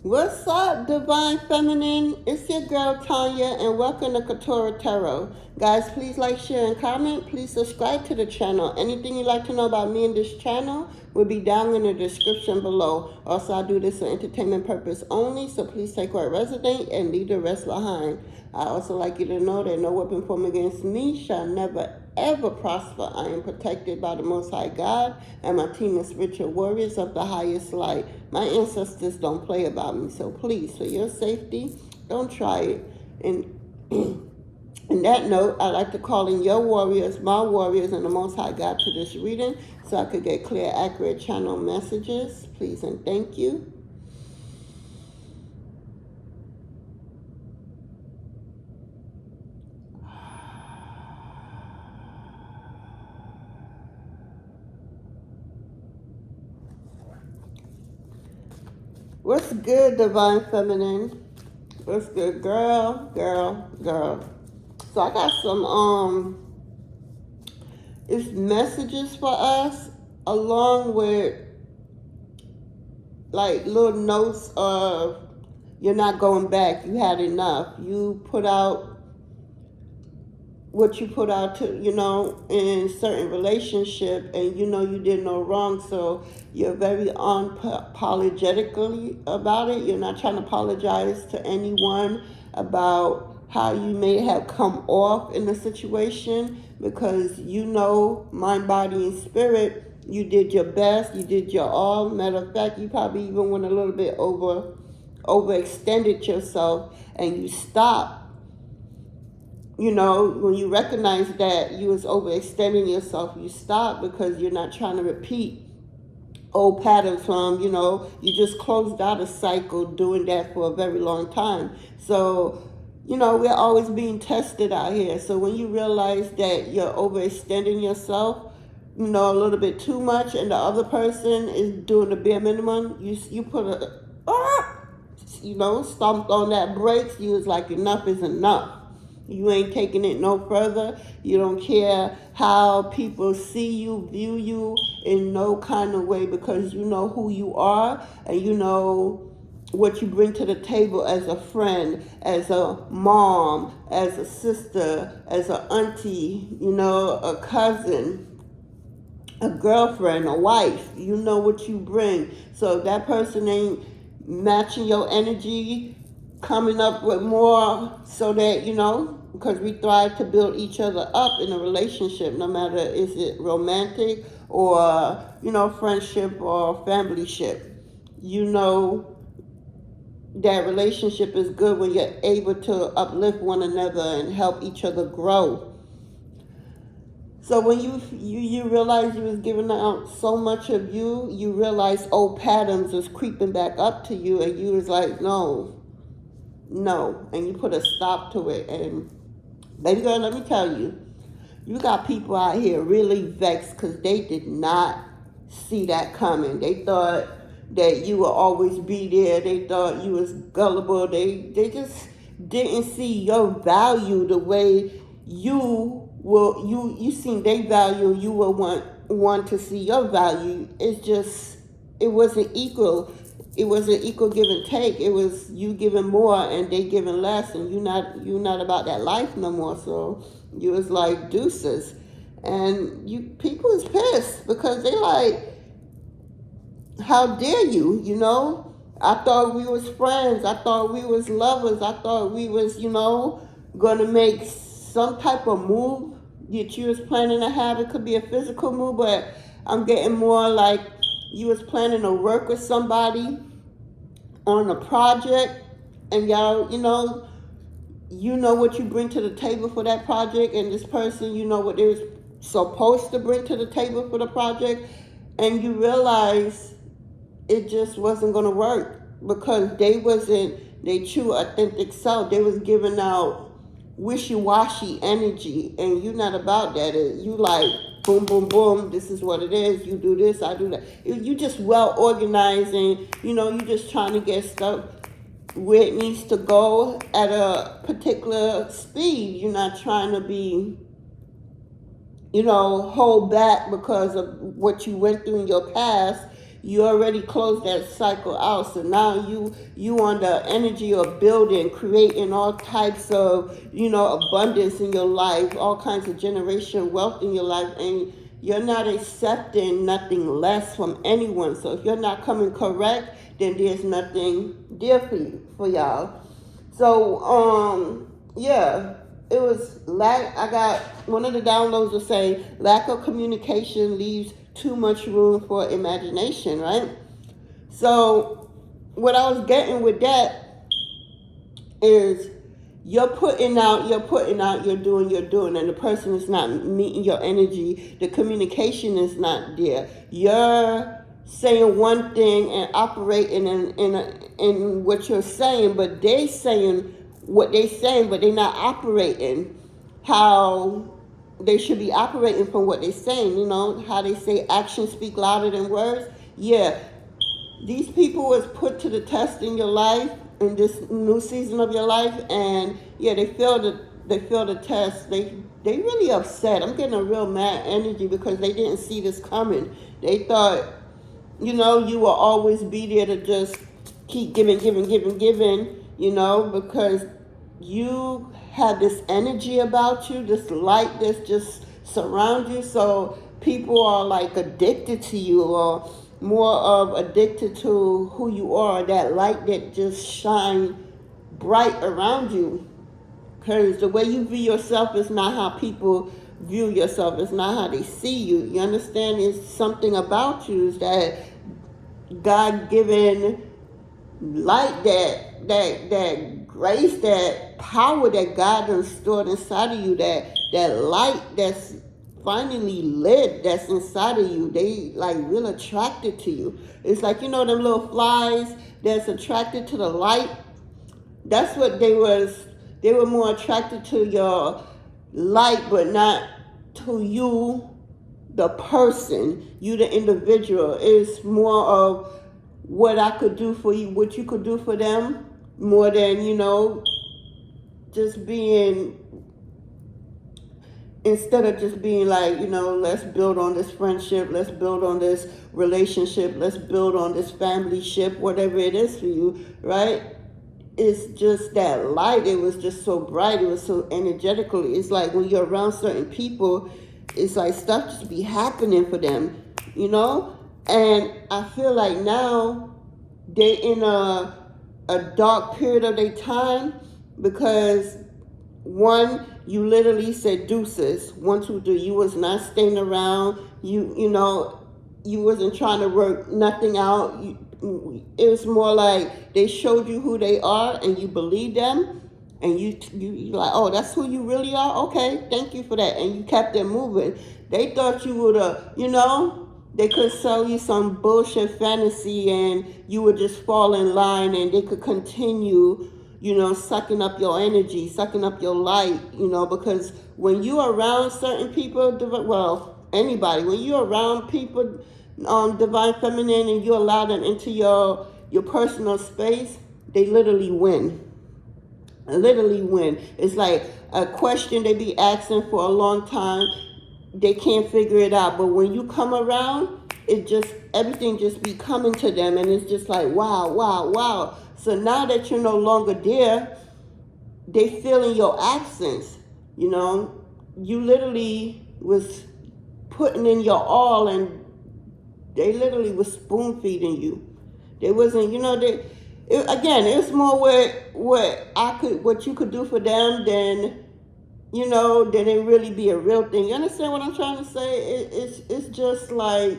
What's up, Divine Feminine? It's your girl Tanya, and welcome to Quetrah Tarot. Guys, please like, share, and comment. Please subscribe to the channel. Anything you'd like to know about me and this channel will be down in the description below. Also, I do this for entertainment purpose only, so please take what resonates and leave the rest behind. I also like you to know that no weapon formed against me shall never ever prosper. I am protected by the Most High God, and my team is spiritual warriors of the highest light. My ancestors don't play about me, so please, for your safety, don't try it. And in that note, I like to call in your warriors, my warriors, and the Most High God to this reading so I could get clear, accurate channel messages. Please and thank you. What's good, Divine Feminine? What's good, girl? So I got some it's messages for us, along with like little notes of you're not going back, you had enough. You put out what you put out to, in certain relationship, and you did no wrong, so you're very unapologetically about it. You're not trying to apologize to anyone about how you may have come off in the situation, because mind, body, and spirit, you did your best, you did your all. Matter of fact, you probably even went a little bit overextended yourself, and you stopped. When you recognize that you was overextending yourself, you stop, because you're not trying to repeat old patterns from, you just closed out a cycle doing that for a very long time. So, we're always being tested out here. So when you realize that you're overextending yourself, a little bit too much, and the other person is doing the bare minimum, you put stomped on that brakes. You was like, enough is enough. You ain't taking it no further. You don't care how people see you, view you in no kind of way, because you know who you are, and you know what you bring to the table as a friend, as a mom, as a sister, as an auntie, a cousin, a girlfriend, a wife. You know what you bring. So if that person ain't matching your energy, coming up with more, so that, because we thrive to build each other up in a relationship, no matter is it romantic or, friendship or familyship. That relationship is good when you're able to uplift one another and help each other grow. So when you realize you was giving out so much of you, you realize old patterns was creeping back up to you, and you was like, no, and you put a stop to it. And baby girl, let me tell you, you got people out here really vexed because they did not see that coming. They thought that you would always be there. They thought you was gullible. They just didn't see your value the way you seen their value. You will want to see your value. It wasn't equal. It was an equal give and take. It was you giving more and they giving less, and you not about that life no more. So you was like deuces, and people is pissed because they like, how dare you? I thought we was friends. I thought we was lovers. I thought we was gonna make some type of move that you was planning to have. It could be a physical move, but I'm getting more like you was planning to work with somebody on a project, and y'all, what you bring to the table for that project, and this person, what they was supposed to bring to the table for the project, and you realize it just wasn't going to work because they wasn't their true authentic self. They was giving out wishy-washy energy, and you're not about that. You like, boom, boom, boom, this is what it is. You do this, I do that. You just well organized, and you just trying to get stuff where it needs to go at a particular speed. You're not trying to be, hold back because of what you went through in your past. you already closed that cycle out. So now you on the energy of building, creating all types of, abundance in your life, all kinds of generational wealth in your life, and you're not accepting nothing less from anyone. So if you're not coming correct, then there's nothing there for y'all. So yeah, it was lack. I got one of the downloads was saying lack of communication leaves too much room for imagination, right? So what I was getting with that is you're putting out, you're doing, and the person is not meeting your energy. The communication is not there. You're saying one thing and operating in what you're saying, but they saying what they saying, but they're not operating how they should be operating from what they're saying. You know how they say actions speak louder than words. Yeah, these people was put to the test in your life, in this new season of your life, and yeah, they failed the test. They really upset. I'm getting a real mad energy because they didn't see this coming. They thought, you will always be there to just keep giving, because you have this energy about you, this light that's just surround you. So people are like addicted to you, or more of addicted to who you are, that light that just shine bright around you. Because the way you view yourself is not how people view yourself. It's not how they see you. You understand? It's something about you is that God-given light, that grace, that power that God has stored inside of you, that light that's finally lit, that's inside of you. They like real attracted to you. It's like, them little flies that's attracted to the light. That's what they were more attracted to your light, but not to you, the person, you the individual. It's more of what I could do for you, what you could do for them, more than, just being, instead of just being like, let's build on this friendship, let's build on this relationship, let's build on this family ship, whatever it is for you, right? It's just that light. It was just so bright. It was so energetically. It's like when you're around certain people, it's like stuff just be happening for them, And I feel like now they in a dark period of their time because one, you literally said deuces, 1, 2, 3. You was not staying around. You wasn't trying to work nothing out. It was more like they showed you who they are and you believe them, and you like, oh, that's who you really are? Okay, thank you for that. And you kept it moving. They thought you would they could sell you some bullshit fantasy and you would just fall in line and they could continue, sucking up your energy, sucking up your light, because when you're around certain people, anybody, when you're around people, divine feminine, and you allow them into your personal space, they literally win. It's like a question they be asking for a long time, they can't figure it out. But when you come around, everything just be coming to them, and it's just like wow. So now that you're no longer there, they feeling your absence. You literally was putting in your all, and they literally was spoon feeding you. They wasn't, it was more what you could do for them than, than it really be a real thing. You understand what I'm trying to say? It's just like,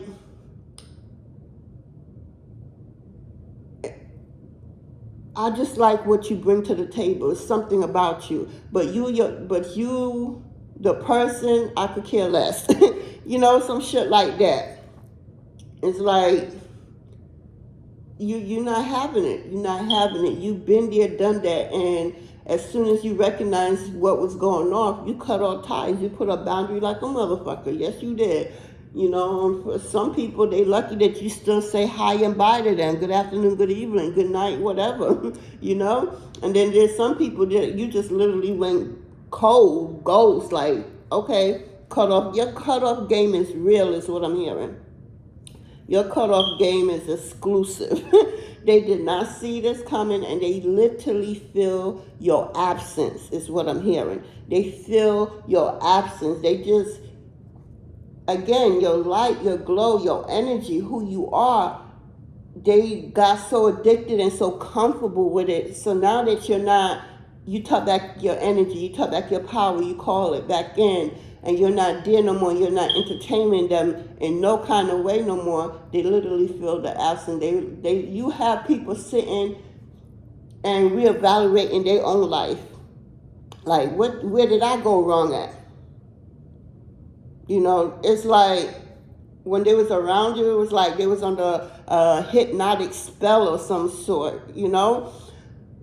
I just like what you bring to the table. It's something about you, but you, the person, I could care less. Some shit like that. It's like you're not having it. You're not having it. You've been there, done that, and as soon as you recognize what was going on, you cut off ties. You put a boundary like a motherfucker. Yes, you did. For some people, they lucky that you still say hi and bye to them. Good afternoon, good evening, good night, whatever. And then there's some people that you just literally went cold, ghost. Like, okay, cut off. Your cut off game is real, is what I'm hearing. Your cutoff game is exclusive. They did not see this coming, and they literally feel your absence, is what I'm hearing. They feel your absence. They just, again, your light, your glow, your energy, who you are, they got so addicted and so comfortable with it. So now that you're not, you tuck back your energy, you tuck back your power, you call it back in, and you're not there no more, you're not entertaining them in no kind of way no more. They literally feel the absence. You have people sitting and reevaluating their own life. Like, where did I go wrong at? You know, it's like when they was around you, it was like they was under a hypnotic spell of some sort, you know?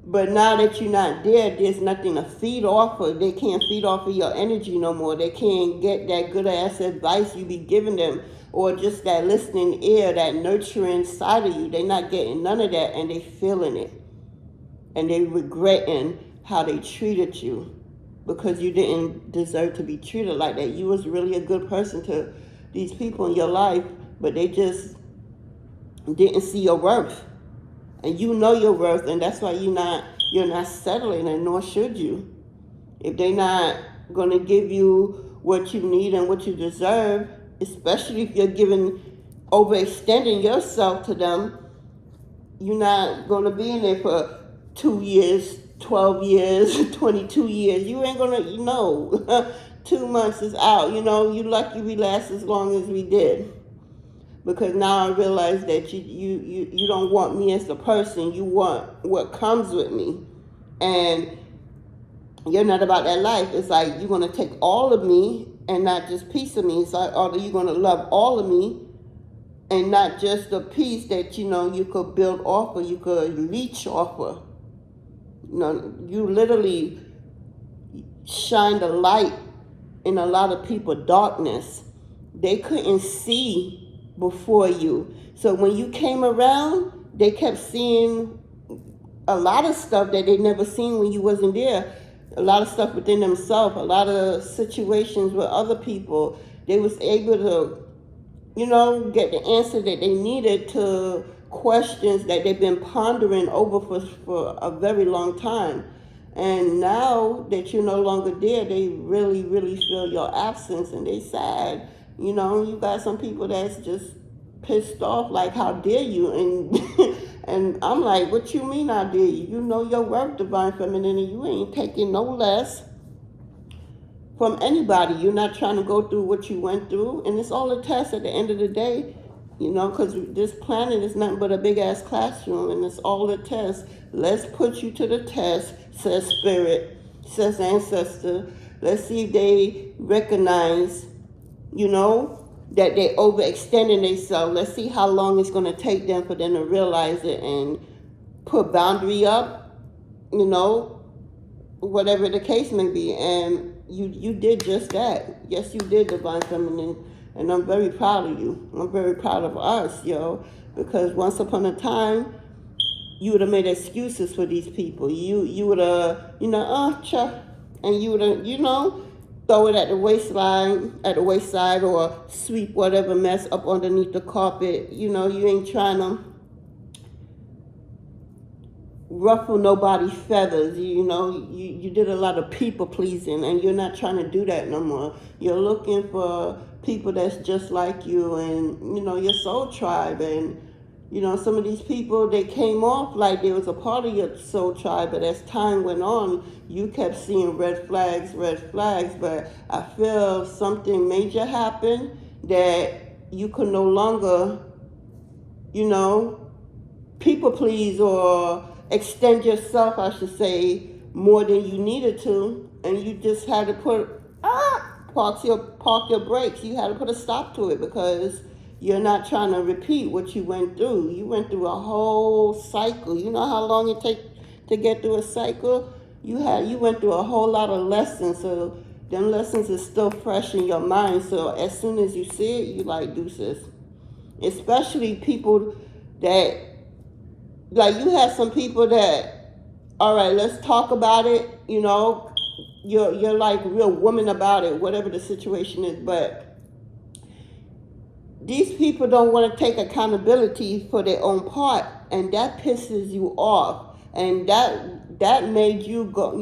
But now that you're not there, there's nothing to feed off of. They can't feed off of your energy no more. They can't get that good ass advice you be giving them, or just that listening ear, that nurturing side of you. They're not getting none of that, and they feeling it. And they regretting how they treated you, because you didn't deserve to be treated like that. You was really a good person to these people in your life, but they just didn't see your worth. And you know your worth, and that's why you're not settling, and nor should you. If they're not going to give you what you need and what you deserve, especially if you're overextending yourself to them, you're not going to be in there for 2 years, 12 years, 22 years. You ain't going to, 2 months is out. You lucky we last as long as we did. Because now I realize that you don't want me as the person. You want what comes with me. And you're not about that life. It's like you're going to take all of me and not just piece of me. It's like, or you're going to love all of me and not just the piece that, you could build off of, you could leech off of. You literally shine the light in a lot of people's darkness. They couldn't see before you. So when you came around, they kept seeing a lot of stuff that they never seen when you wasn't there. A lot of stuff within themselves, a lot of situations with other people. They was able to, get the answer that they needed to questions that they've been pondering over for a very long time. And now that you're no longer there, they really, really feel your absence, and they sad. You got some people that's just pissed off, like, how dare you? And and I'm like, what you mean how dare you? You know your worth, divine feminine, and you ain't taking no less from anybody. You're not trying to go through what you went through, and it's all a test at the end of the day, because this planet is nothing but a big ass classroom, and it's all a test. Let's put you to the test, says spirit, says ancestor. Let's see if they recognize, that they overextending themselves. Let's see how long it's going to take them for them to realize it and put boundary up, whatever the case may be. And you did just that. Yes, you did, divine feminine. And I'm very proud of you. I'm very proud of us, because once upon a time, you would have made excuses for these people. You would have, and you would have, throw it at the wayside, or sweep whatever mess up underneath the carpet. You ain't trying to ruffle nobody's feathers. You did a lot of people pleasing, and you're not trying to do that no more. You're looking for people that's just like you, and your soul tribe. And some of these people, they came off like they was a part of your soul tribe, but as time went on, you kept seeing red flags. But I feel something major happened that you could no longer, people please, or extend yourself, I should say, more than you needed to, and you just had to park your brakes. You had to put a stop to it, because you're not trying to repeat what you went through. You went through a whole cycle. You know how long it takes to get through a cycle? You went through a whole lot of lessons, so them lessons is still fresh in your mind. So as soon as you see it, you like, deuces. Especially people that, like, you have some people that, all right, let's talk about it. You're like real woman about it, whatever the situation is, but these people don't want to take accountability for their own part, and that pisses you off, and that made you go,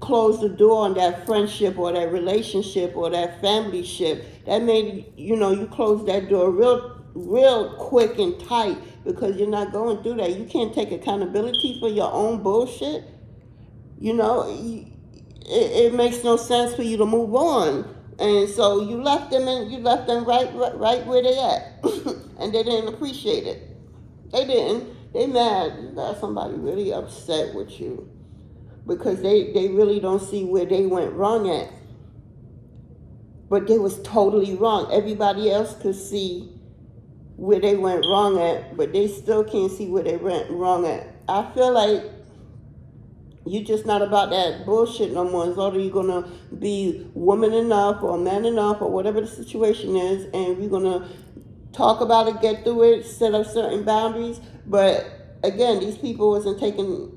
close the door on that friendship or that relationship or that family ship. That made, you close that door real quick and tight, because you're not going through that. You can't take accountability for your own bullshit. It makes no sense for you to move on. And so you left them, and you left them right where they at. And they didn't appreciate it. They didn't. They mad. You got somebody really upset with you, because they really don't see where they went wrong at. But they was totally wrong. Everybody else could see where they went wrong at, but they still can't see where they went wrong at. I feel like you're just not about that bullshit no more. It's either you're going to be woman enough or man enough or whatever the situation is, and we're going to talk about it, get through it, set up certain boundaries. But again, these people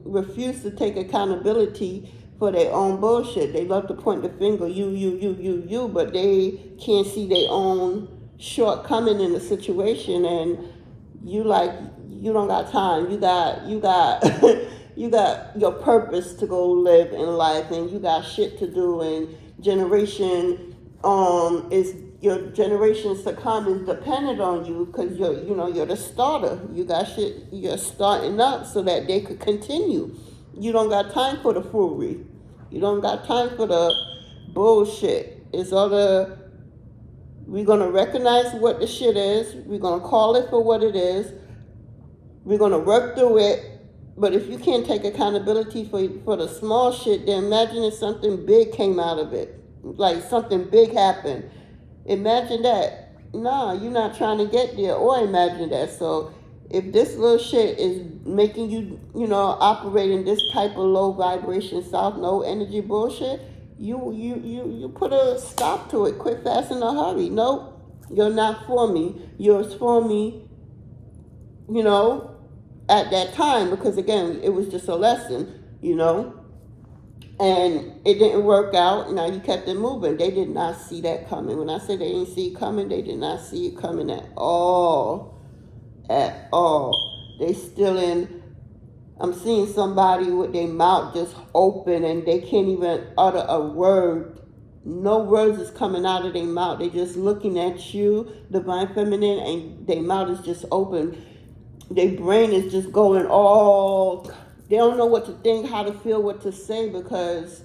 refuse to take accountability for their own bullshit. They love to point the finger, you, but they can't see their own shortcoming in the situation. And you don't got time. You got you got your purpose to go live in life, and you got shit to do, and your generations to come is dependent on you, because you're the starter. You got shit you're starting up so that they could continue. You don't got time for the foolery. You don't got time for the bullshit. We're gonna recognize what the shit is. We're gonna call it for what it is. We're gonna work through it. But if you can't take accountability for the small shit, then imagine if something big came out of it. Like something big happened. Imagine that. Nah, you're not trying to get there, or imagine that. So if this little shit is making you, operate in this type of low vibration, soft, no energy bullshit, you put a stop to it quick, fast, in a hurry. Nope, you're not for me. You're for me, at that time, because again, it was just a lesson, and it didn't work out. Now you kept it moving. They did not see that coming. When I say they didn't see it coming, they did not see it coming at all. At all. They still I'm seeing somebody with their mouth just open, and they can't even utter a word. No words is coming out of their mouth. They just looking at you, divine feminine, and their mouth is just open. Their brain is just going all, they don't know what to think, how to feel, what to say, because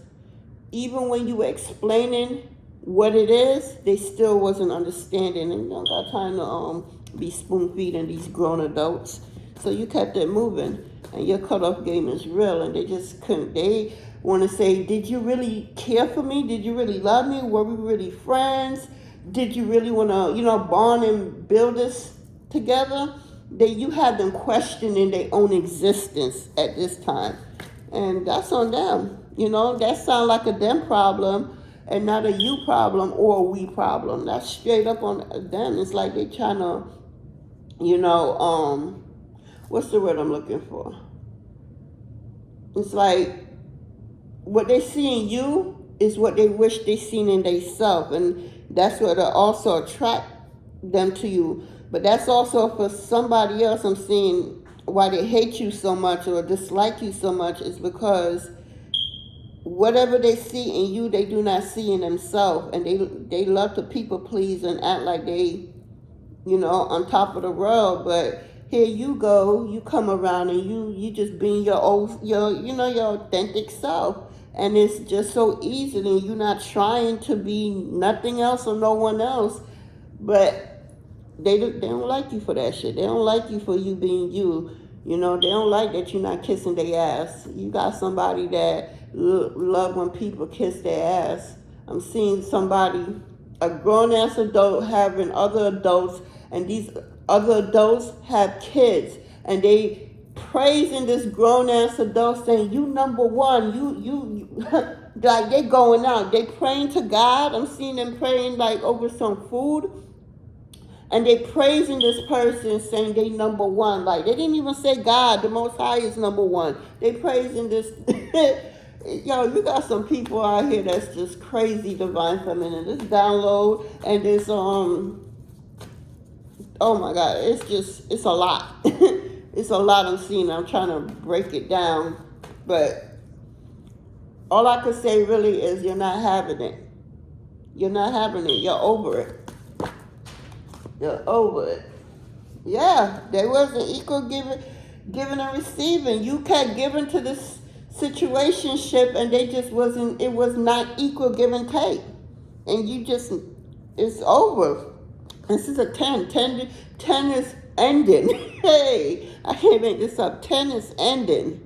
even when you were explaining what it is, they still wasn't understanding, and you don't got time to be spoon feeding these grown adults. So you kept it moving, and your cutoff game is real, and they just couldn't. They want to say, did you really care for me? Did you really love me? Were we really friends? Did you really want to, bond and build this together? You have them questioning their own existence at this time, and that's on them. That sounds like a them problem and not a you problem or a we problem. That's straight up on them. It's like they trying to, what's the word I'm looking for? It's like what they see in you is what they wish they seen in themselves, and that's what also attract them to you. But that's also for somebody else. I'm seeing why they hate you so much or dislike you so much is because whatever they see in you, they do not see in themselves. And they love to people please and act like they, on top of the world. But here you go, you come around and you just being your authentic self. And it's just so easy, and you're not trying to be nothing else or no one else. But they don't like you for that shit. They don't like you for you being you. They don't like that you're not kissing their ass. You got somebody that love when people kiss their ass. I'm seeing somebody, a grown-ass adult having other adults, and these other adults have kids, and they praising this grown-ass adult saying, you number one, you like they going out. They praying to God. I'm seeing them praying like over some food. And they praising this person saying they number one. Like, they didn't even say God, the Most High is number one. They praising this. Yo, you got some people out here that's just crazy, divine feminine. This download and this, oh my God, it's a lot. It's a lot I'm seeing. I'm trying to break it down. But all I could say really is you're not having it. You're not having it. You're over it. You're over it. Yeah, there wasn't equal giving and receiving. You kept giving to this situationship, and they just wasn't. It was not equal give and take, and you just, it's over. This is a 10. 10 is ending. Hey, I can't make this up. 10 is ending.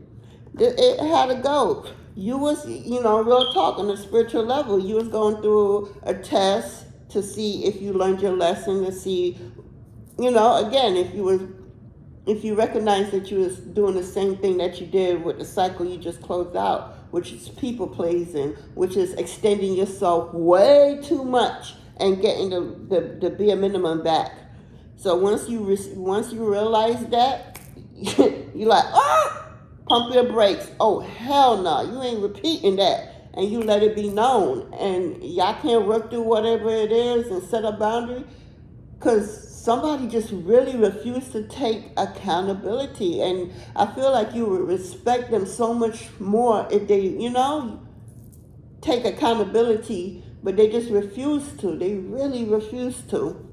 It had to go. You was, real talk on a spiritual level. You was going through a test to see if you learned your lesson, to see, again, if you recognize that you was doing the same thing that you did with the cycle you just closed out, which is people pleasing, which is extending yourself way too much and getting the bare minimum back. So once you realize that, you're like, pump your brakes. Oh, hell no, you ain't repeating that. And you let it be known. And y'all can't work through whatever it is and set a boundary, because somebody just really refused to take accountability. And I feel like you would respect them so much more if they, take accountability, but they just refuse to. They really refuse to.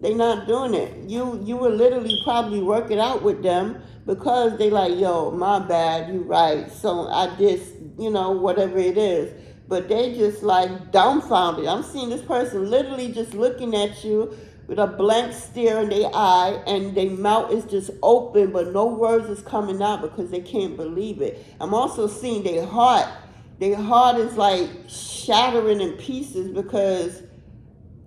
They're not doing it. You will literally probably work it out with them because they like, yo, my bad, you right. So I just, whatever it is. But they just like dumbfounded. I'm seeing this person literally just looking at you with a blank stare in their eye, and their mouth is just open, but no words is coming out because they can't believe it. I'm also seeing their heart. Their heart is like shattering in pieces because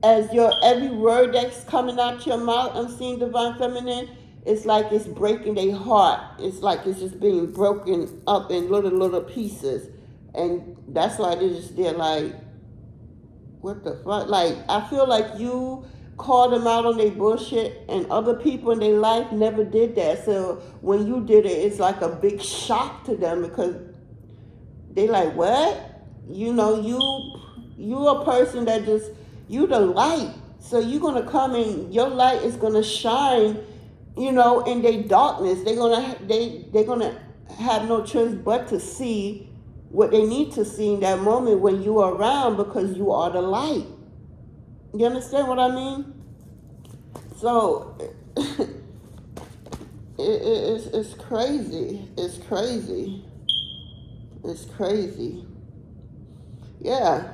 as every word that's coming out your mouth, I'm seeing Divine Feminine, it's like it's breaking their heart. It's like it's just being broken up in little pieces. And that's why they're like, what the fuck? Like, I feel like you called them out on their bullshit, and other people in their life never did that. So when you did it, it's like a big shock to them because they like, what? You a person that just, you the light. So you're going to come in, your light is going to shine, in their darkness. They're going to have no choice but to see what they need to see in that moment when you are around, because you are the light. You understand what I mean? So it's crazy. It's crazy. It's crazy. Yeah.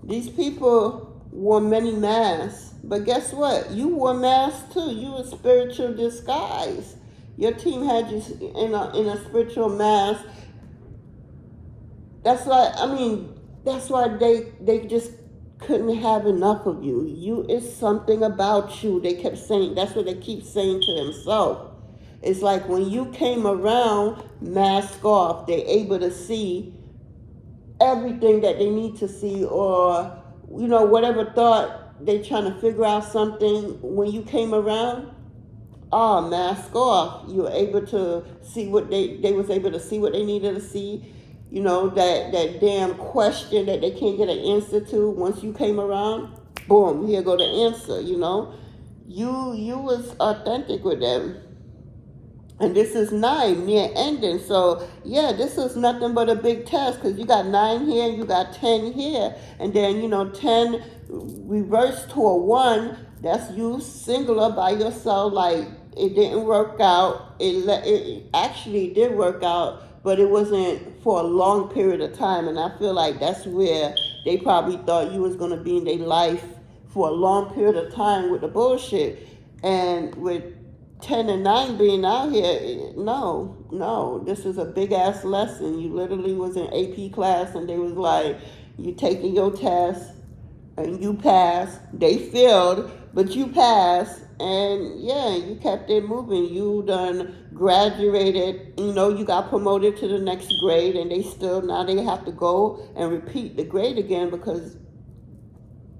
These people wore many masks, but guess what? You wore masks too. You were spiritual disguise. Your team had you in a spiritual mask. That's why they just couldn't have enough of you. It's something about you. They kept saying, that's what they keep saying to themselves. It's like when you came around, mask off, they're able to see everything that they need to see, or, whatever thought they're trying to figure out something. When you came around, mask off. You were able to see what they was able to see what they needed to see. That damn question that they can't get an answer to. Once you came around, boom, here go the answer. You was authentic with them. And this is 9, near ending. So, yeah, this is nothing but a big test, because you got 9 here and you got 10 here. And then, 10 reversed to a 1, that's you singular by yourself. Like, it didn't work out. It actually did work out, but it wasn't for a long period of time. And I feel like that's where they probably thought you was going to be in their life for a long period of time with the bullshit. And with 10 and 9 being out here, no, this is a big ass lesson. You literally was in AP class and they was like, you taking your test and you passed. They failed, but you passed, and yeah, you kept it moving. You done graduated, you got promoted to the next grade, and now they have to go and repeat the grade again because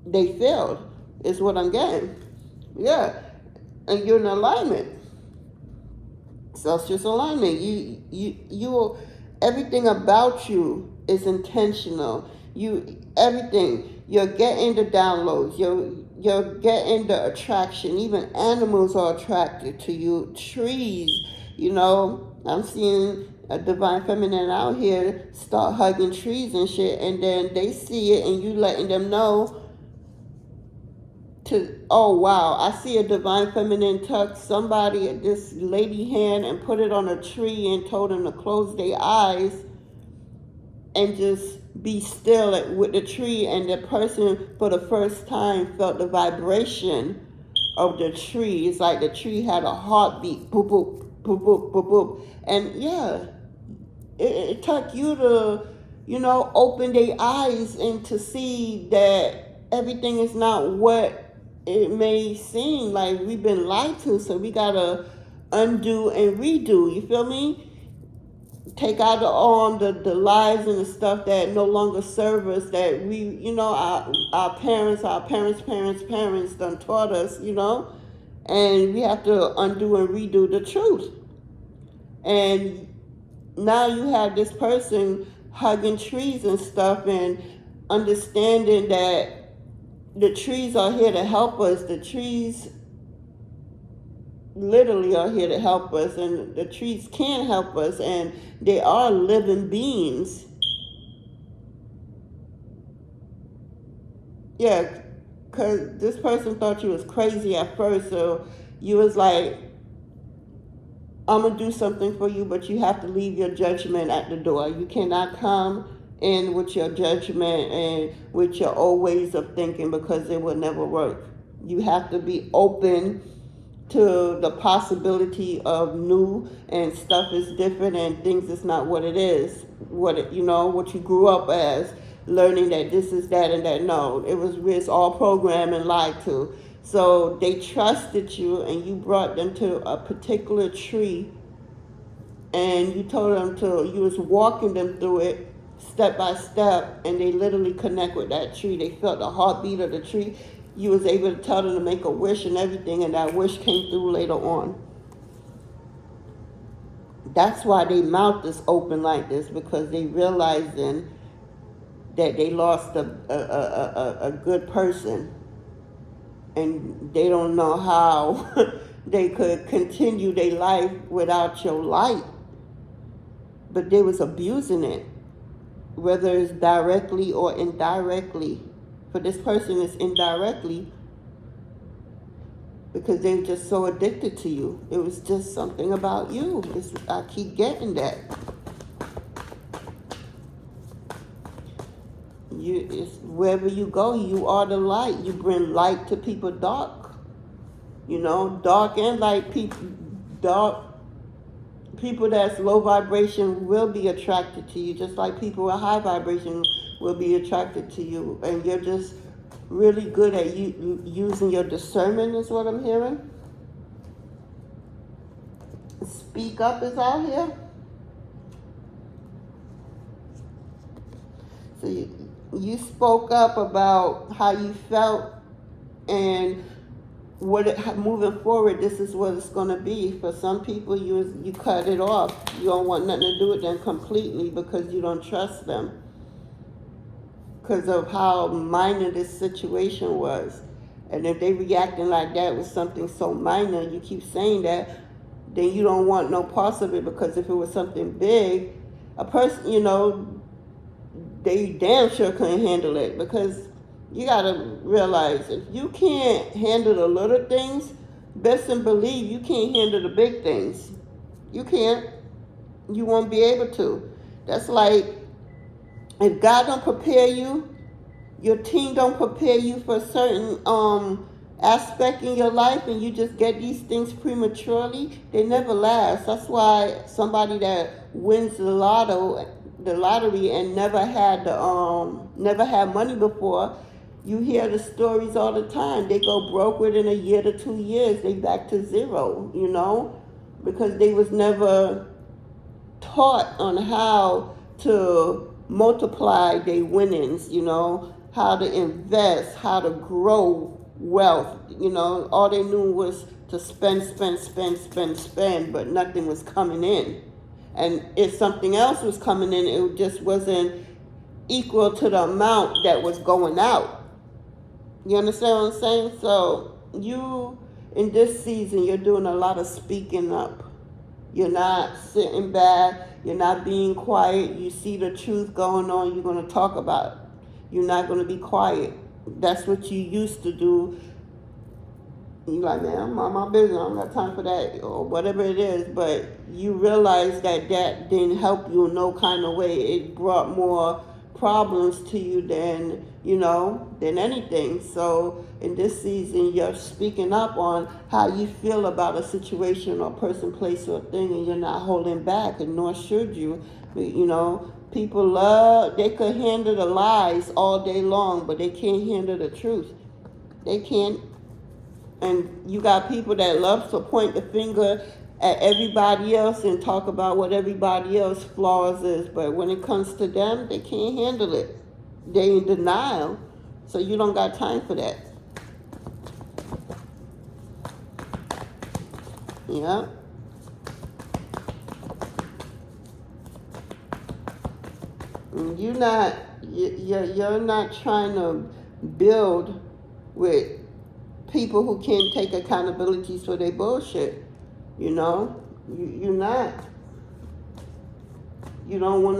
they failed, is what I'm getting. Yeah. And you're in alignment. Celsius alignment. You everything about you is intentional. Everything. You're getting the downloads. you're getting the attraction. Even animals are attracted to you. Trees, you know, I'm seeing a divine feminine out here start hugging trees and shit, and then they see it and you letting them know to, oh wow, I see a divine feminine tuck somebody, this lady hand, and put it on a tree and told them to close their eyes and just be still with the tree, and the person for the first time felt the vibration of the tree. It's like the tree had a heartbeat, boop boop boop boop boop boop. And yeah, it took you to, you know, open their eyes and to see that everything is not what it may seem. Like, we've been lied to, so we gotta undo and redo. You feel me? Take out the lies and the stuff that no longer serve us, that we, you know, our parents done taught us, you know, and we have to undo and redo the truth. And now you have this person hugging trees and stuff and understanding that the trees are here to help us. The trees literally are here to help us, and the trees can help us, and they are living beings. Yeah, because this person thought you was crazy at first, so you was like, I'm going to do something for you, but you have to leave your judgment at the door. You cannot come in with your judgment and with your old ways of thinking, because it will never work. You have to be open to the possibility of new, and stuff is different, and things is not what it is. You know, what you grew up as, learning that this is that and that. No, it's all programmed and lied to. So they trusted you, and you brought them to a particular tree, and you told them you was walking them through it step by step, and they literally connect with that tree. They felt the heartbeat of the tree. You was able to tell them to make a wish and everything, and that wish came through later on. That's why they mouth is open like this, because they realizing that they lost a good person, and they don't know how they could continue their life without your light. But they was abusing it, whether it's directly or indirectly. For this person, it's indirectly, because they're just so addicted to you. It was just something about you. I keep getting that. Wherever you go, you are the light. You bring light to people dark. You know, dark and light people. Dark people that's low vibration will be attracted to you, just like people with high vibration will be attracted to you. And you're just really good at using your discernment, is what I'm hearing. Speak up is out here. So you spoke up about how you felt, and moving forward, this is what it's going to be. For some people, you cut it off. You don't want nothing to do with them completely, because you don't trust them, because of how minor this situation was. And if they reacting like that with something so minor, you keep saying that, then you don't want no parts of it, because if it was something big, a person, you know, they damn sure couldn't handle it. Because you gotta realize, if you can't handle the little things, best and believe you can't handle the big things. You can't. You won't be able to. That's like, if God don't prepare you, your team don't prepare you for a certain aspect in your life, and you just get these things prematurely, they never last. That's why somebody that wins the lottery and never had money before, you hear the stories all the time. They go broke within a year to 2 years. They back to zero, you know, because they was never taught on how to multiply their winnings, you know, how to invest, how to grow wealth. You know, all they knew was to spend, but nothing was coming in. And if something else was coming in, it just wasn't equal to the amount that was going out. You understand what I'm saying? So you, in this season, you're doing a lot of speaking up. You're not sitting back. You're not being quiet. You see the truth going on, you're going to talk about it. You're not going to be quiet. That's what you used to do. You're like, man, I'm on my business. I don't got time for that, or whatever it is. But you realize that that didn't help you in no kind of way. It brought more problems to you than, than anything. So in this season, you're speaking up on how you feel about a situation or person, place, or thing, and you're not holding back, and nor should you. People they could handle the lies all day long, but they can't handle the truth. They can't. And you got people that love to point the finger at everybody else and talk about what everybody else's flaws is. But when it comes to them, they can't handle it. They in denial. So you don't got time for that. Yeah. You're not trying to build with people who can't take accountability for their bullshit. You're not. You don't want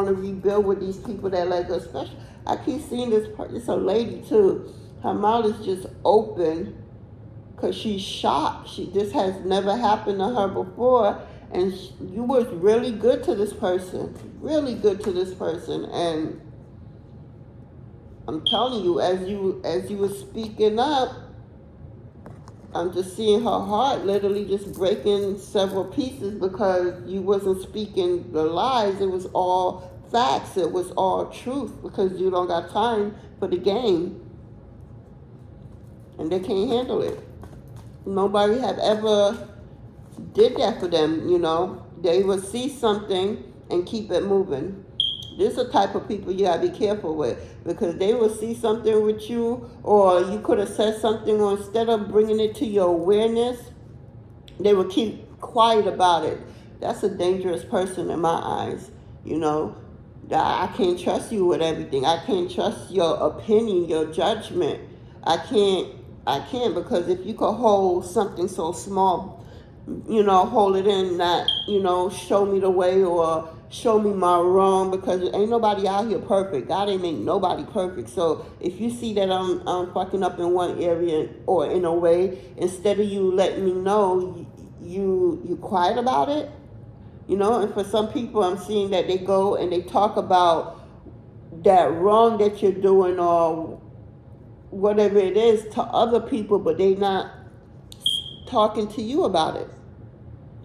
to rebuild with these people that like, especially, I keep seeing it's a lady too. Her mouth is just open because she's shocked. This has never happened to her before. And you was really good to this person. And I'm telling you, as you were speaking up, I'm just seeing her heart literally just breaking several pieces because you wasn't speaking the lies. It was all facts. It was all truth because you don't got time for the game. And they can't handle it. Nobody have ever did that for them, They would see something and keep it moving. This is the type of people you gotta be careful with, because they will see something with you, or you could have said something, or instead of bringing it to your awareness, they will keep quiet about it. That's a dangerous person in my eyes. I can't trust you with everything. I can't trust your opinion, your judgment. I can't, because if you could hold something so small, hold it in, not, show me the way or show me my wrong, because ain't nobody out here perfect. God ain't make nobody perfect. So if you see that I'm fucking up in one area or in a way, instead of you letting me know, you quiet about it. And for some people, I'm seeing that they go and they talk about that wrong that you're doing or whatever it is to other people, but they not talking to you about it.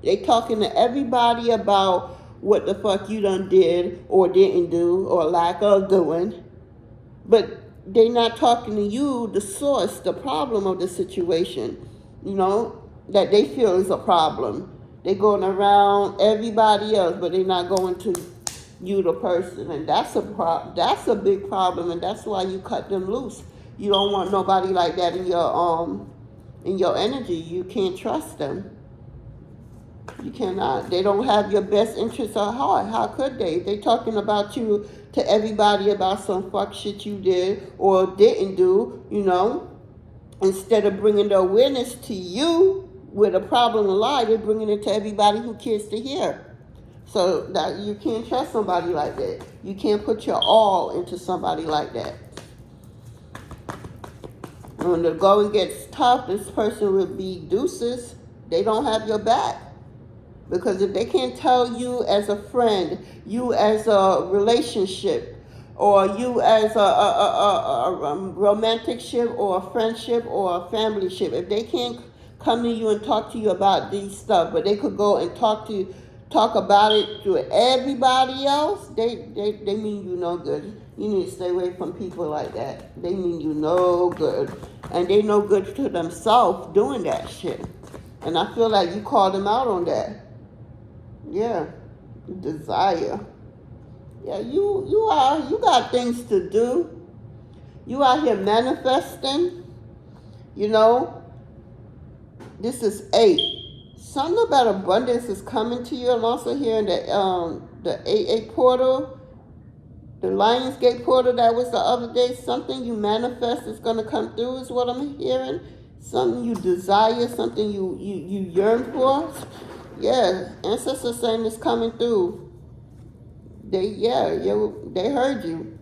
They talking to everybody about what the fuck you done did or didn't do or lack of doing. But they not talking to you, the source, the problem of the situation, that they feel is a problem. They going around everybody else, but they not going to you, the person. And that's a big problem, and that's why you cut them loose. You don't want nobody like that in your energy. You can't trust them. You cannot. They don't have your best interests at heart. How could they? They talking about you to everybody about some fuck shit you did or didn't do, Instead of bringing the awareness to you with a problem lie, they're bringing it to everybody who cares to hear. So that you can't trust somebody like that. You can't put your all into somebody like that. When the going gets tough, this person will be deuces. They don't have your back. Because if they can't tell you as a friend, you as a relationship, or you as a romantic ship or a friendship or a family ship, if they can't come to you and talk to you about these stuff, but they could go and talk about it to everybody else, they mean you no good. You need to stay away from people like that. They mean you no good. And they no good to themselves doing that shit. And I feel like you called them out on that. Yeah, desire. Yeah, you got things to do. You out here manifesting. This is 8. Something about abundance is coming to you. I'm also hearing that the 8 portal. The Lionsgate portal that was the other day, something you manifest is going to come through is what I'm hearing. Something you desire, something you yearn for. Yeah, ancestors saying it's coming through. They heard you.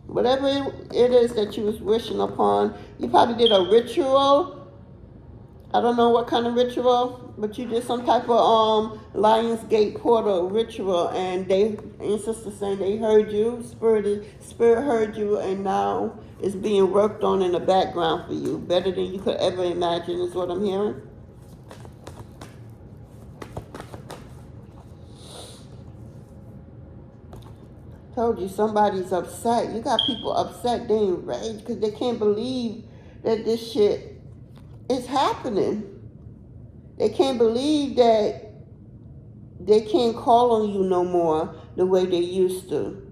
Whatever it is that you was wishing upon, you probably did a ritual. I don't know what kind of ritual, but you did some type of Lionsgate portal ritual, and they ancestors saying they heard you, spirit heard you, and now it's being worked on in the background for you, better than you could ever imagine, is what I'm hearing. Told you somebody's upset. You got people upset, they enraged because they can't believe that this shit is happening. They can't believe that they can't call on you no more the way they used to.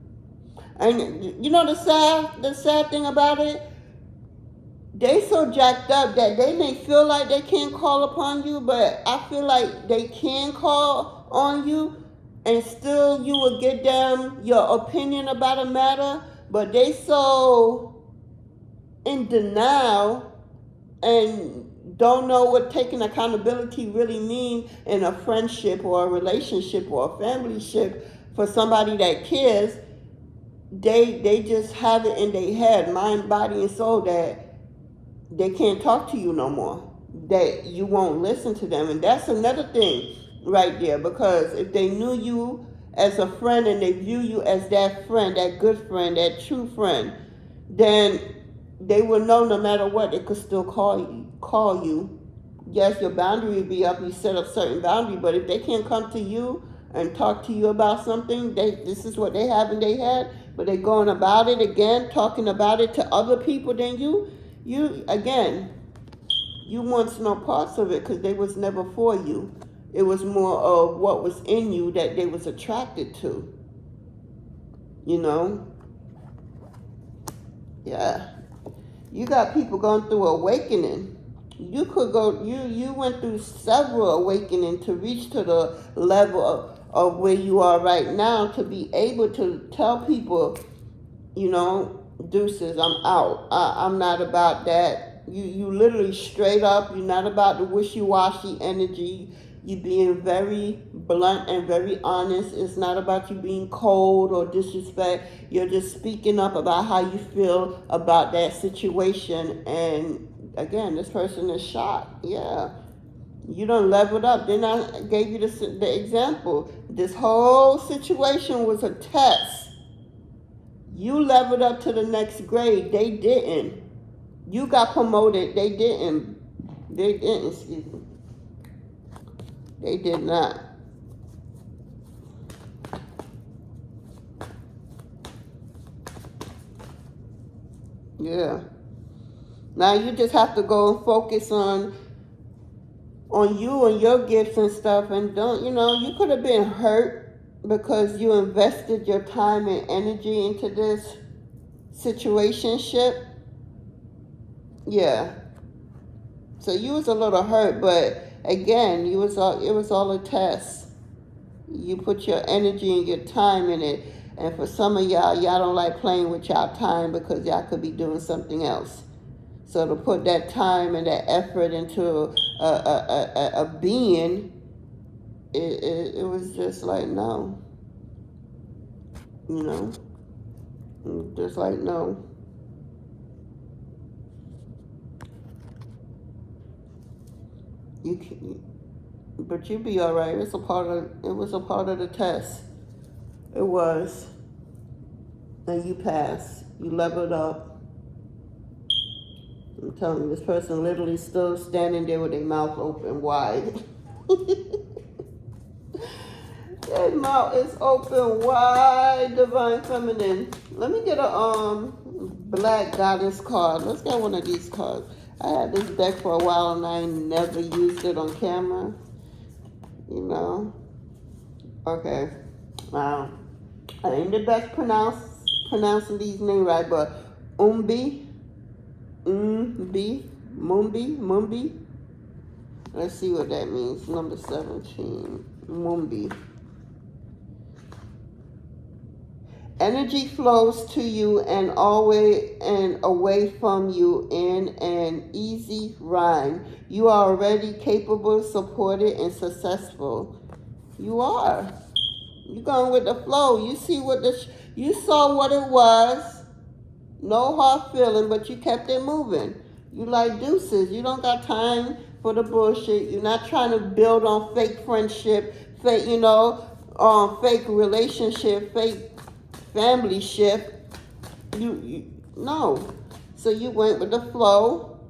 And you know the sad thing about it? They so jacked up that they may feel like they can't call upon you, but I feel like they can call on you and still you will give them your opinion about a matter, but they so in denial and don't know what taking accountability really means in a friendship or a relationship or a family ship for somebody that cares. They just have it in their head, mind, body, and soul, that they can't talk to you no more, that you won't listen to them. And that's another thing right there, because if they knew you as a friend and they view you as that friend, that good friend, that true friend, then they will know no matter what, they could still call you. Yes, your boundary will be up, you set up certain boundary, but if they can't come to you and talk to you about something, this is what they have in their head, but they're going about it again, talking about it to other people, then you again, you want no parts of it, because they was never for you. It was more of what was in you that they was attracted to. You know? Yeah. You got people going through awakening. You could go, you went through several awakening to reach to the level of where you are right now, to be able to tell people, you know, deuces, I'm out. I'm not about that. You literally straight up, you're not about the wishy-washy energy. You being very blunt and very honest. It's not about you being cold or disrespect. You're just speaking up about how you feel about that situation. And again, this person is shocked. Yeah. You done leveled up. Then I gave you the example. This whole situation was a test. You leveled up to the next grade. They didn't. You got promoted. They didn't. Excuse me. They did not. Yeah. Now you just have to go and focus on you and your gifts and stuff, and don't, you could have been hurt because you invested your time and energy into this situationship. Yeah. So you was a little hurt, but again, it was all a test. You put your energy and your time in it, and for some of y'all don't like playing with y'all time because y'all could be doing something else. So to put that time and that effort into a being, it was just like, no. Just like, no. But you be all right. It was a part of the test. It was. And you passed. You leveled up. I'm telling you, this person literally still standing there with their mouth open wide. Their mouth is open wide, Divine Feminine. Let me get a Black Goddess card. Let's get one of these cards. I had this deck for a while and I never used it on camera. Okay. I ain't the best pronouncing these names right, but Mumbi. Let's see what that means. Number 17. Mumbi. Energy flows to you and always and away from you in an easy rhyme. You are already capable, supported, and successful. You are. You're going with the flow. You see what you saw what it was. No hard feeling, but you kept it moving. You like deuces. You don't got time for the bullshit. You're not trying to build on fake friendship, fake, fake relationship, fake family ship. You no. So you went with the flow.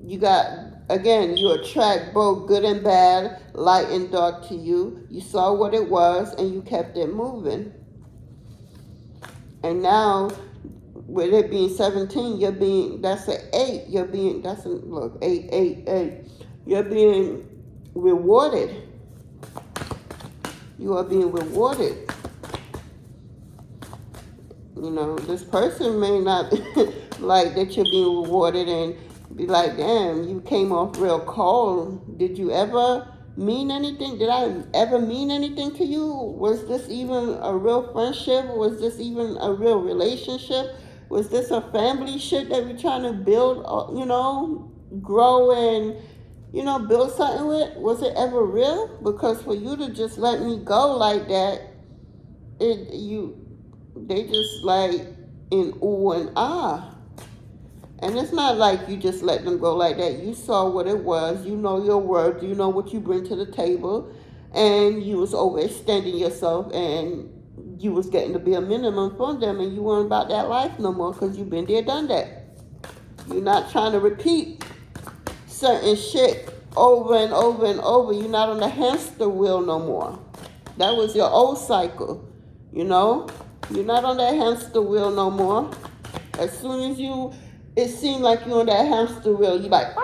You got, again, you attract both good and bad, light and dark to you. You saw what it was and you kept it moving. And now, with it being 17, that's an 8. Look, 8, 8, 8. You're being rewarded. You are being rewarded. This person may not like that you're being rewarded and be like, damn, you came off real cold. Did you ever mean anything? Did I ever mean anything to you? Was this even a real friendship? Was this even a real relationship? Was this a family shit that we're trying to build, grow and, build something with? Was it ever real? Because for you to just let me go like that, they just like in ooh and ah. And it's not like you just let them go like that. You saw what it was. You know your worth. You know what you bring to the table. And you was overextending yourself and you was getting to be a minimum from them and you weren't about that life no more because you've been there, done that. You're not trying to repeat certain shit over and over and over. You're not on the hamster wheel no more. That was your old cycle, You're not on that hamster wheel no more. As soon as it seemed like you're on that hamster wheel, you're like,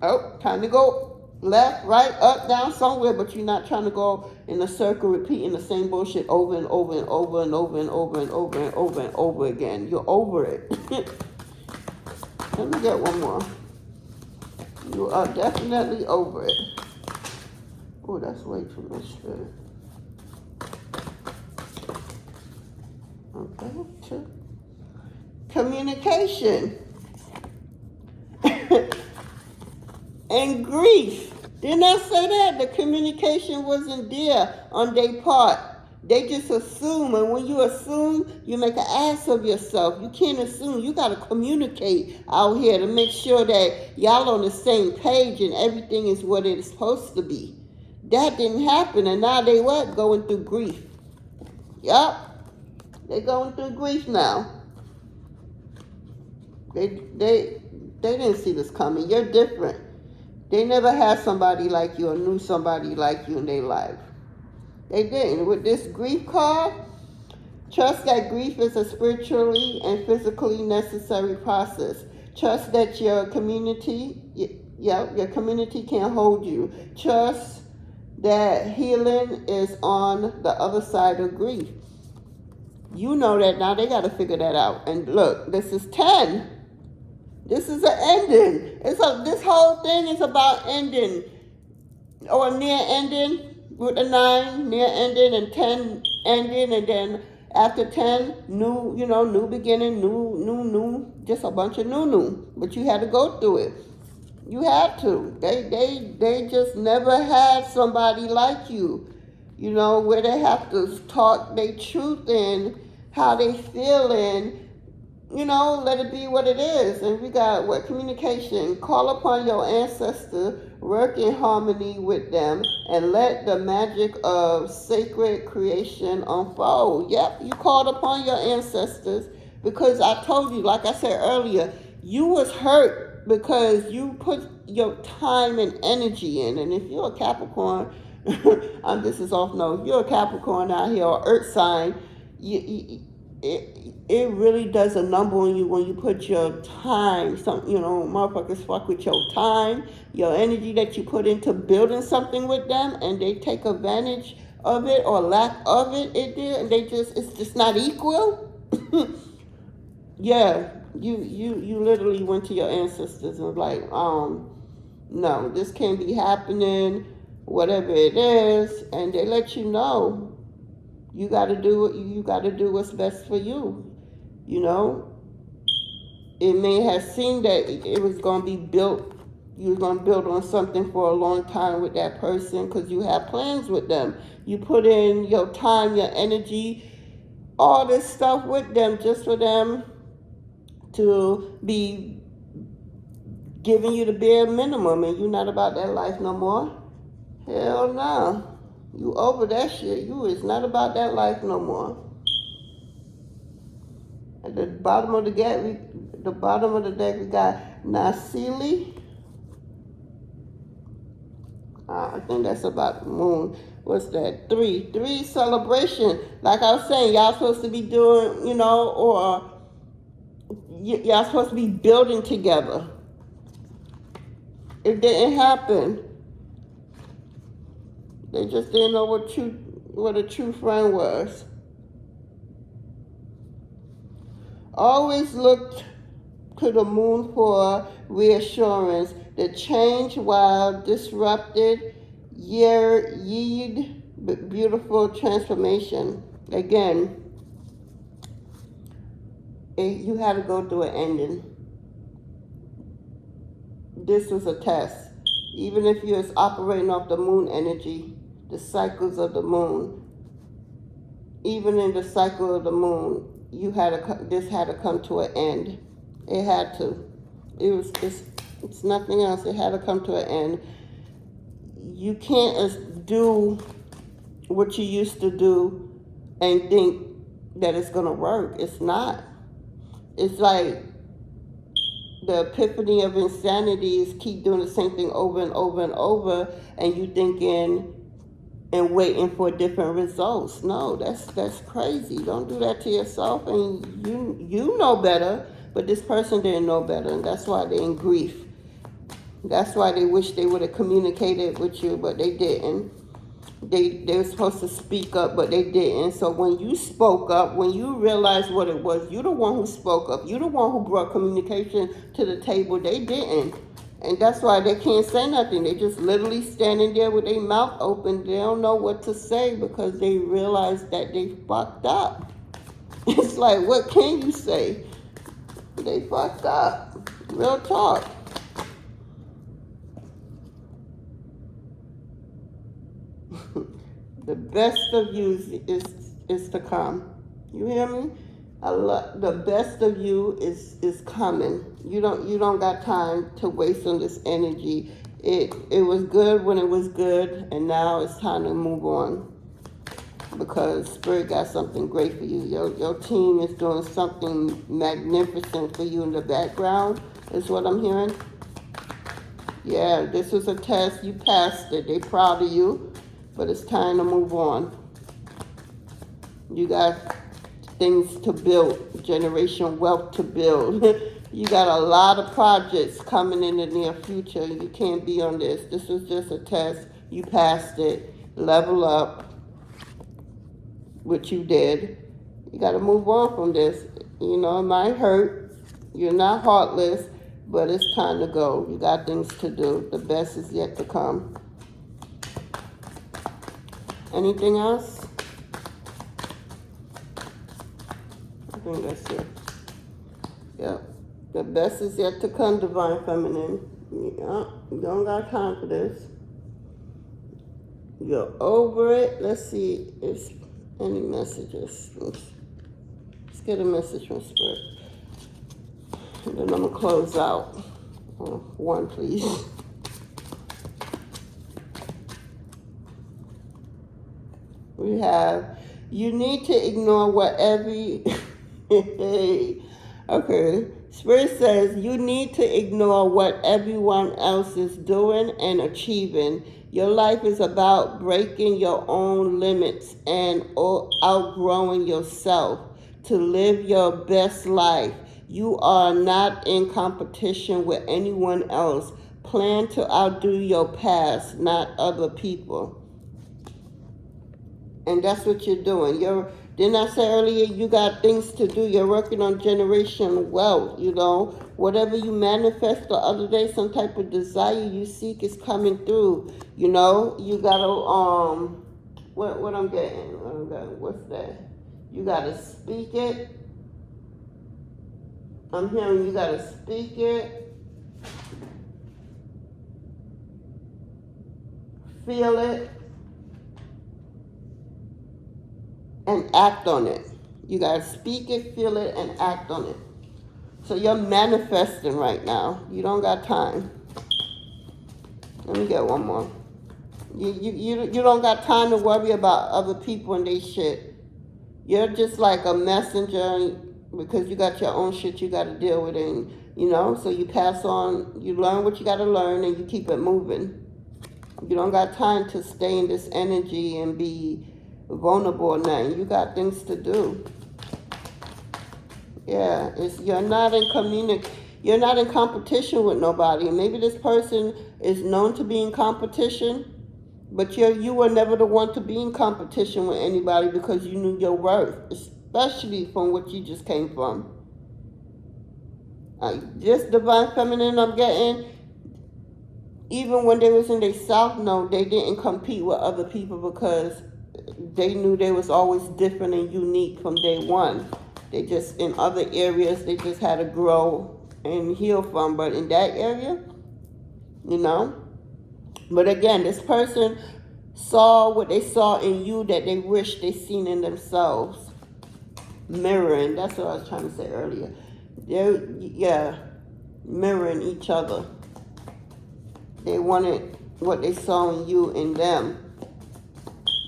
oh, time to go left, right, up, down, somewhere, but you're not trying to go in a circle repeating the same bullshit over and over and over and over and over and over and over and over again. You're over it. Let me get one more. You are definitely over it. Oh, that's way too much spirit. Okay, 2. Communication and grief. Didn't I say that? The communication wasn't there on their part. They just assume, and when you assume, you make an ass of yourself. You can't assume. You got to communicate out here to make sure that y'all on the same page and everything is what it is supposed to be. That didn't happen, and now they what? Going through grief. Yup. They're going through grief now. They didn't see this coming. You're different. They never had somebody like you or knew somebody like you in their life. They didn't. With this grief card, trust that grief is a spiritually and physically necessary process. Trust that your community can hold you. Trust that healing is on the other side of grief. You know that now. They got to figure that out. And look, this is 10. This is an ending. This whole thing is about ending or near ending with a 9, near ending, and 10 ending, and then after 10, new beginning, new, just a bunch of new. But you had to go through it. You had to. They just never had somebody like you, where they have to talk their truth and how they feel and, let it be what it is. And we got communication. Call upon your ancestor, work in harmony with them, and let the magic of sacred creation unfold. Yep, you called upon your ancestors because I told you, like I said earlier, you was hurt because you put your time and energy in. And if you're a Capricorn, this is off note, if you're a Capricorn out here or Earth sign, it really does a number on you when you put your time, motherfuckers fuck with your time, your energy that you put into building something with them, and they take advantage of it or lack of it, and it's just not equal. Yeah, you literally went to your ancestors and was like, no, this can't be happening, whatever it is, and they let you know. You got to do what's best for you. You know, it may have seemed that it was going to be built. You were going to build on something for a long time with that person because you have plans with them. You put in your time, your energy, all this stuff with them just for them to be giving you the bare minimum, and you're not about that life no more. Hell no. You over that shit. You is not about that life no more. At the bottom of the deck, we got Nasili. I think that's about the moon. What's that? Three celebration. Like I was saying, y'all supposed to be doing, you know, or y'all supposed to be building together. It didn't happen. They just didn't know what a true friend was. Always looked to the moon for reassurance. The change, while disrupted, yield beautiful transformation. Again, you had to go through an ending. This was a test. Even if you're operating off the moon energy, the cycles of the moon, even in the cycle of the moon, this had to come to an end. It had to. It's nothing else. It had to come to an end. You can't do what you used to do and think that it's gonna work. It's not. It's like the epiphany of insanity is keep doing the same thing over and over and over, and you thinking and waiting for different results. No, that's crazy. Don't do that to yourself. And you know better, but this person didn't know better, and that's why they're in grief. That's why they wish they would have communicated with you, but they didn't. They were supposed to speak up, but they didn't. So when you spoke up, when you realized what it was, you're the one who spoke up. You're the one who brought communication to the table. They didn't. And that's why they can't say nothing. They just literally standing there with their mouth open. They don't know what to say because they realize that they fucked up. It's like, what can you say? They fucked up. Real talk. The best of you is to come. You hear me? The best of you is coming. You don't got time to waste on this energy. It was good when it was good, and now it's time to move on, because Spirit got something great for you. Your team is doing something magnificent for you in the background, is what I'm hearing. Yeah, this was a test. You passed it. They proud of you, but it's time to move on. You got things to build, generational wealth to build. You got a lot of projects coming in the near future. You can't be on this. This was just a test. You passed it. Level up, which you did. You got to move on from this. You know, it might hurt. You're not heartless, but it's time to go. You got things to do. The best is yet to come. Anything else? I think that's it. Yep. The best is yet to come, Divine Feminine. Yeah, you don't got time for this. You're over it. Let's see if any messages. Let's get a message from Spirit. And then I'm going to close out. One, please. We have, you need to ignore whatever... Okay. Spirit says you need to ignore what everyone else is doing and achieving. Your life is about breaking your own limits and outgrowing yourself to live your best life. You are not in competition with anyone else. Plan to outdo your past, not other people. And that's what you're doing. Didn't I say earlier, you got things to do. You're working on generational wealth, you know. Whatever you manifest the other day, some type of desire you seek is coming through. You know, you got to, what I'm getting. What's that? You got to speak it. I'm hearing you got to speak it. Feel it. And act on it. You got to speak it, feel it, and act on it. So you're manifesting right now. You don't got time. Let me get one more. You don't got time to worry about other people and they shit. You're just like a messenger because you got your own shit you got to deal with. And, so you pass on, you learn what you got to learn and you keep it moving. You don't got time to stay in this energy and be vulnerable or nothing. You got things to do. Yeah, you're not in competition with nobody. Maybe this person is known to be in competition, but you were never the one to be in competition with anybody because you knew your worth, especially from what you just came from. This divine feminine I'm getting, even when they was in their south node, they didn't compete with other people because they knew they was always different and unique from day one. They just, in other areas, they just had to grow and heal from. But in that area, But again, this person saw what they saw in you that they wish they seen in themselves. Mirroring, that's what I was trying to say earlier. Mirroring each other. They wanted what they saw in you in them.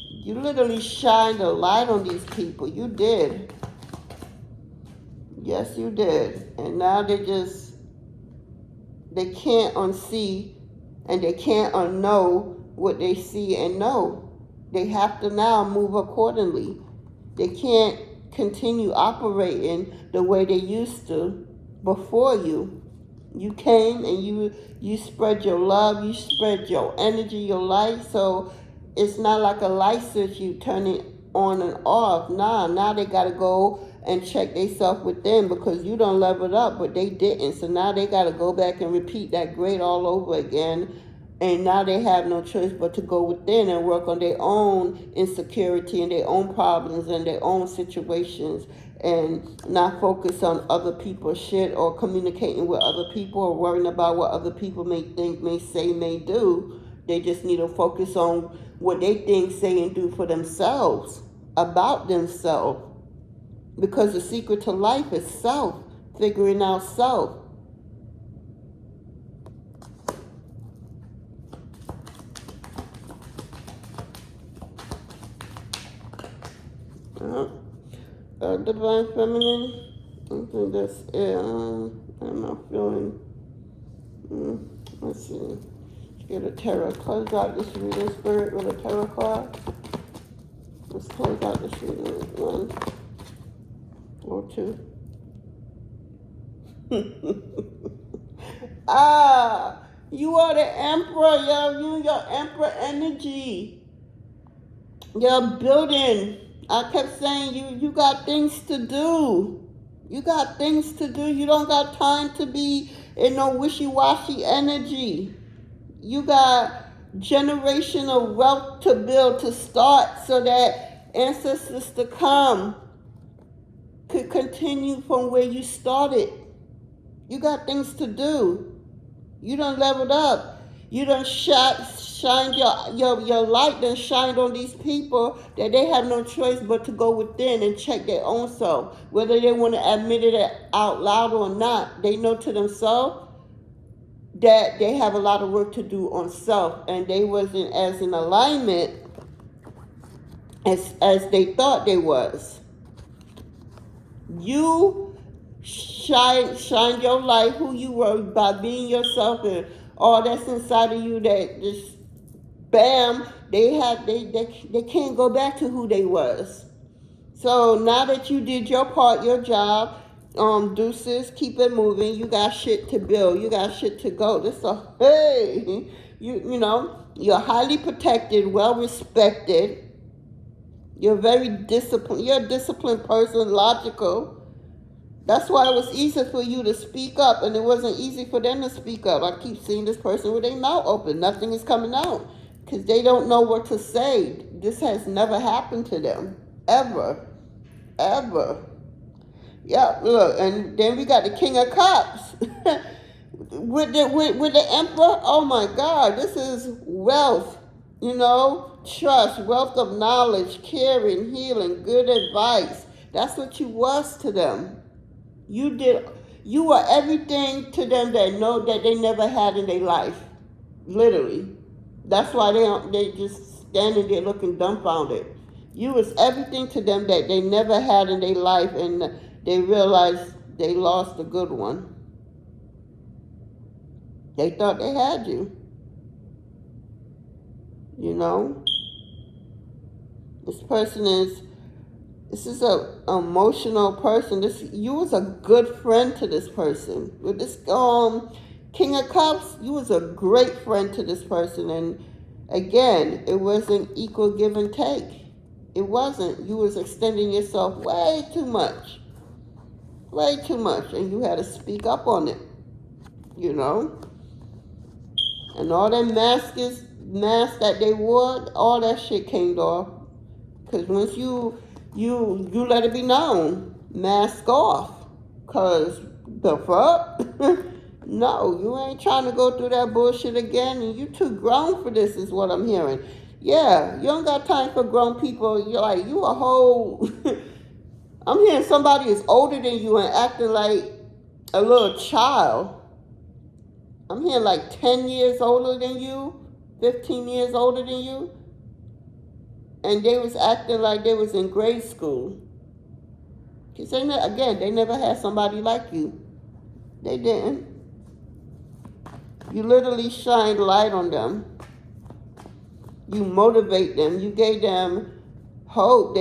You literally shined a light on these people. You did. Yes, you did. And now they can't unsee and they can't unknow what they see and know. They have to now move accordingly. They can't continue operating the way they used to before you. You came and you spread your love, you spread your energy, your light. So it's not like a light switch you turn it on and off. Now they got to go and check themselves within because you don't level up, but they didn't. So now they got to go back and repeat that grade all over again. And now they have no choice but to go within and work on their own insecurity and their own problems and their own situations and not focus on other people's shit or communicating with other people or worrying about what other people may think, may say, may do. They just need to focus on what they think, say, and do for themselves, about themselves. Because the secret to life is self, figuring out self. Divine feminine, I think that's it. I'm not feeling, let's see. Get a tarot. Close out this reading, Spirit, with a tarot card. Let's close out this reading with 1 or 2. You are the Emperor, yo. Your Emperor energy. You're building. I kept saying you got things to do. You got things to do. You don't got time to be in no wishy-washy energy. You got generational wealth to build, to start, so that ancestors to come could continue from where you started. You got things to do. You done leveled up. You done shine your light done shined on these people that they have no choice but to go within and check their own self. Whether they want to admit it out loud or not, they know to themselves that they have a lot of work to do on self, and they wasn't as in alignment as they thought they was. You shine your light, who you were, by being yourself, and all that's inside of you that just bam, they can't go back to who they was. So now that you did your part, your job, deuces, keep it moving. You got shit to build. You got shit to go. You're highly protected, well respected. You're very disciplined. You're a disciplined person, logical. That's why it was easy for you to speak up, and it wasn't easy for them to speak up. I keep seeing this person with their mouth open. Nothing is coming out because they don't know what to say. This has never happened to them. ever. Ever. Yeah, look, and then we got the King of Cups. with the Emperor, oh my God, this is wealth, you know, trust, wealth of knowledge, caring, healing, good advice. That's what you was to them. You were everything to them that they never had in their life. Literally. That's why they just standing there looking dumbfounded. You was everything to them that they never had in their life, and they realized they lost a good one. They thought they had you. You know? This is a emotional person. You was a good friend to this person. With this King of Cups, you was a great friend to this person. And again, it wasn't equal give and take. It wasn't. You was extending yourself way too much. Way too much. And you had to speak up on it. You know? And all that mask that they wore, all that shit came off. Because once you let it be known, mask off. Because the fuck? No, you ain't trying to go through that bullshit again. And you too grown for this is what I'm hearing. Yeah, you don't got time for grown people. You're like, you a whole... I'm hearing somebody is older than you and acting like a little child. I'm hearing like 10 years older than you, 15 years older than you. And they was acting like they was in grade school. Because they never had somebody like you. They didn't. You literally shined light on them. You motivate them. You gave them hope.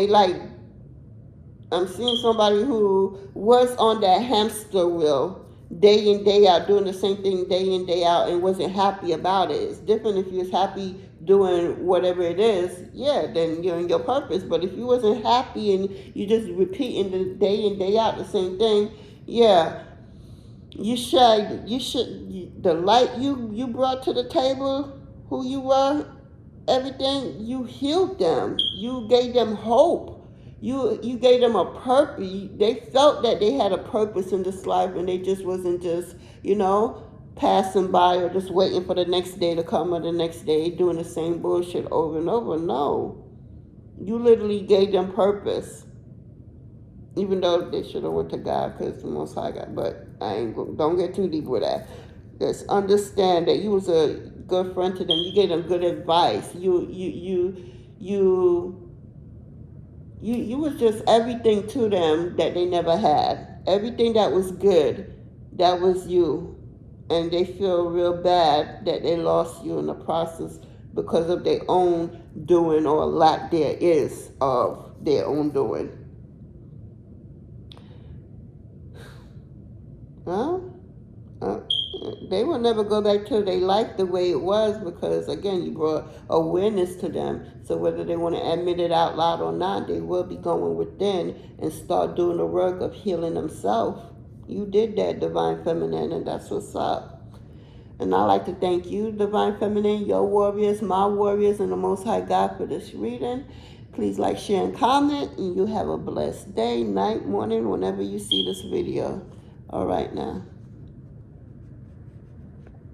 I'm seeing somebody who was on that hamster wheel day in, day out, doing the same thing day in, day out, and wasn't happy about it. It's different if you was happy doing whatever it is, yeah, then you're in your purpose. But if you wasn't happy and you just repeating the day in, day out the same thing, yeah, the light you brought to the table, who you were, everything, you healed them. You gave them hope. You gave them a purpose. They felt that they had a purpose in this life, and they just wasn't just, passing by or just waiting for the next day to come or the next day doing the same bullshit over and over. No. You literally gave them purpose. Even though they should have went to God because the Most High God. But don't get too deep with that. Just understand that you was a good friend to them. You gave them good advice. You was just everything to them that they never had. Everything that was good, that was you. And they feel real bad that they lost you in the process because of their own doing or lack there is of their own doing. Well, they will never go back to their life the way it was because, again, you brought awareness to them. So whether they want to admit it out loud or not, they will be going within and start doing the work of healing themselves. You did that, Divine Feminine, and that's what's up. And I'd like to thank you, Divine Feminine, your warriors, my warriors, and the Most High God for this reading. Please like, share, and comment, and you have a blessed day, night, morning, whenever you see this video. All right now.